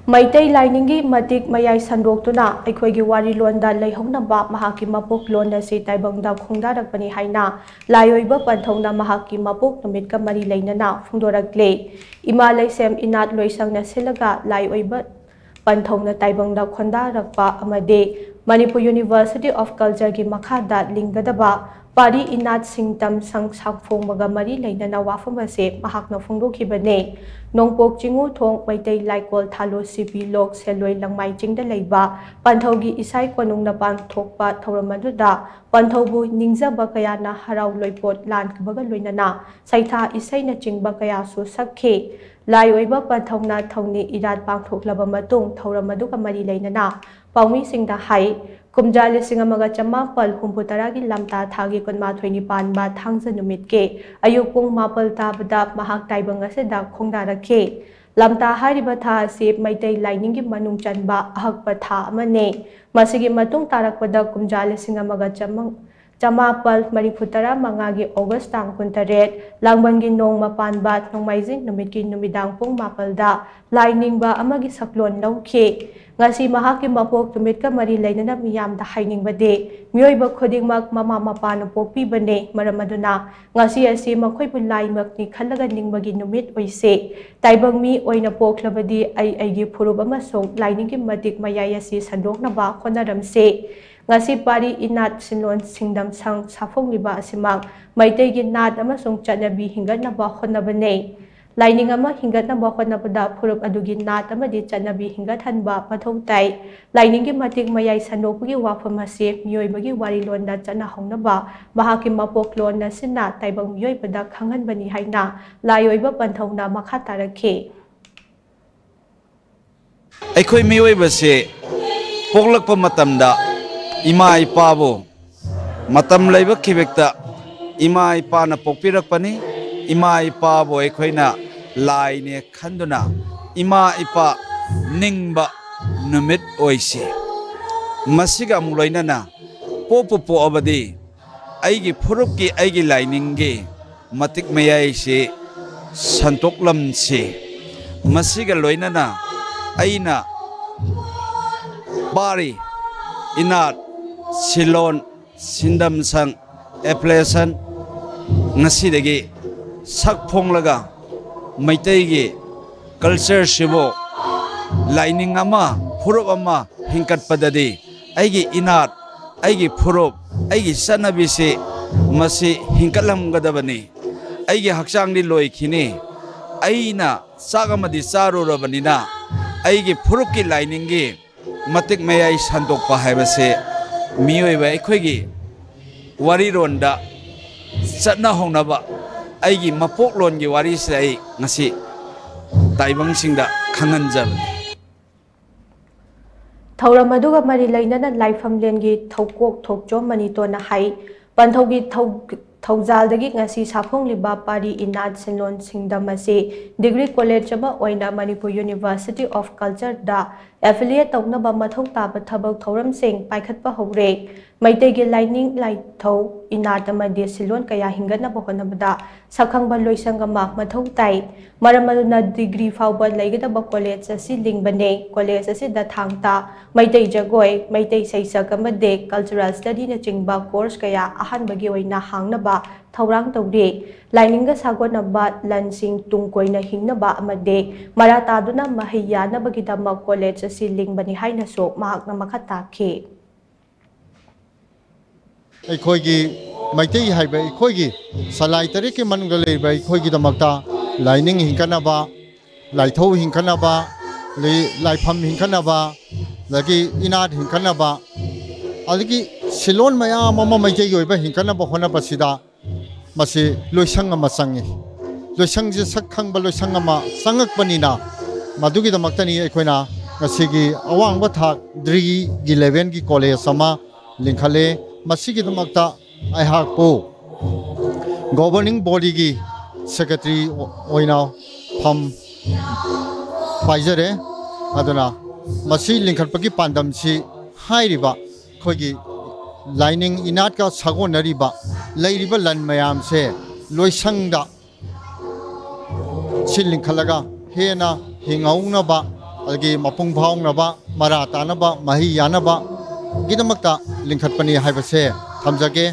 Maitai Lainingi Matik Mayai Sandoktuna Aikoigi Wari Londa Leihonaba Mahaki Mapuk Londa Si Taibangda Khongdarakpani Haina Layoiba Panthongna Mahaki Mapuk Numitka Mari Leinana Phungdorakle Ima Laisem Inat Loisangna Silaga Layoiba Panthongna Taibangda Khondarakpa Amade Manipur University of Culture Gi Makhada Lingadaba Pari Inat Singtam Sang Sakphong Magamari Leinana Wafamase Mahakna Phungdokibane Nongpok Chingu Thong Maitai Laikol Thalo CP Lok Seloi Langmai Chingda Leiba Panthogi Isai Konung Napan Thokpa Thoramaduda Panthobu Ningzaba Kayana Harau Loipot Lan Baga Loinana Saitha Isai na Chingba Kaya Su Sakhe Layoiba Panthongna Thongni Irat Pangthoklaba Matung Thoramaduka Mari Leinana Paumi Singda Hai Kumjali Singamaga Chamapal Humputaragi Lamta Thagi Kunma 25 ba Thangsa Numitke Ayupung Mapal Tabada Mahak Taibangasa Khongdarakhe Lamta Hariba Tha Sip Maitai Lainingi Manung Chanba Ahakpa Tha Amane Masigi Matung Tarakpada Kumjali Singamaga Chamapal Marifutara Mangagi August Tang Kuntaret Langbangi Nong Mapan Bat Nongmaizing Numitki Numidang Pung Mapalda Laining ba Amagi Saklon Nauke Ngasi Mahaki Mapok Tumitka Mari Lainana Miyam da Haining Bade Myoiba Kodingmak Mama Mapano Popi Bane Maramaduna Ngasi Asi Makoy Punlai Makni Kalaga Ningbagi Numit Oise Taibang mi Oina Poklabadi Aigi Purubama Song Laining Matik Mayayasi Sandok Naba Konaramse Ngasi Pari Inat Sinon Singdam Sang Safong Liba Asimang Maitegi Nat Amasong Chanabi Hingat Naba Konabane Laining ama hingat na bakot na pada purup adugin nat ama di chanabi hingat hanba pathong tai Laining gi matik mayai sanopgi wafamase miyoi bagi wari londa chana hongna ba mahaki mapok lon na sina taibang miyoi pada khangan bani haina layoiba panthongna makha tarakhe Aikhoi miyoi base poklakpa matamda ima ipa bo matam laiba khibekta ima ipa na pokpirakpani ima ipa bo aikhoina Lai ne khanduna ima ipa ningba numit oise masiga muloinana popo abadi aigi phurupki aigi laininge matik mayai se santoklam se masiga loinana aina bari inat silon sindam sang application ngasidagi sakphong laga Maitai culture sibo Laining ama Purup ama Hingkat padadi Aigi inat Aigi purup Aigi sanabisi Masi hingkalam gadabani Aigi haksang di loy kini Aina Sagamadi saru rabanina Aigi puruki lainingi Matik mayai sandok pahaibase Miyoi ba ikoigi Wari ronda Satna hongnaba Aigi mapok lon gi wari sai ngasi taibang singda khanganjab Thoramaduga Mari Lainana Laifam Lengi Thokok Thokjo Manito na Hai Panthogi Thawjaldagi ngasi Safong Liba Pari Inat Sinlon Singdamase Degree College ama Oina Manipur University of Culture da affiliate Taunaba Mathong Taba Thabak Thoram Singh Paikhatpa Hore Maitegi Laining Laithau Inat amadi Silon Kaya Hingana Bokonabada Sakhangba Loisangama Mathong Tai Maramaduna degree Fauba Laigadaba College Asi Lingbane College Asi da Thangta Maitai Jagoi Maitai Saisak amade Cultural Study na Chingba course Kaya Ahan Bagi Oina Hangnaba Thaurang Tawde Laininga Sagonaba Lansing Tungkoina Hingnaba amade Marataduna Mahiyana Bagidama College Asi Lingbani Haina So Mahakna Makatake Aikoigi Maitai Haiba Aikoigi Salai Tariki Mangaleba Aikoigi Damakta Laining Hinkanaba Laitho Hinkanaba Laifam Hinkanaba Lagi Inat Hinkanaba Aligi Silon Maya Mama Maitai Yoiba Hinkanaba Honaba Sida Masi Loisanga Masangi Loisang Sakhang Balosangama Sangak Panina Madugi Damaktani Aikoina Nasigi Awang Bathak Dri Gileven Gi College Sama Linkhale Masigi Damakta Aihakpo Governing Body Gi Secretary Oina Pam Pajare Aduna Masi Linkharpaki Pandam Si Hairiba Kogi Lining Inatka Sagonariba Lairiba Lan Mayam Se Loisangda Chilinkalaga Hena Hingaunaba अदगी मपुंग फाउंगनबा मरा तानबा मही यानबा गिदमक्ता लिंखतपनी हाइबसे थमजगे।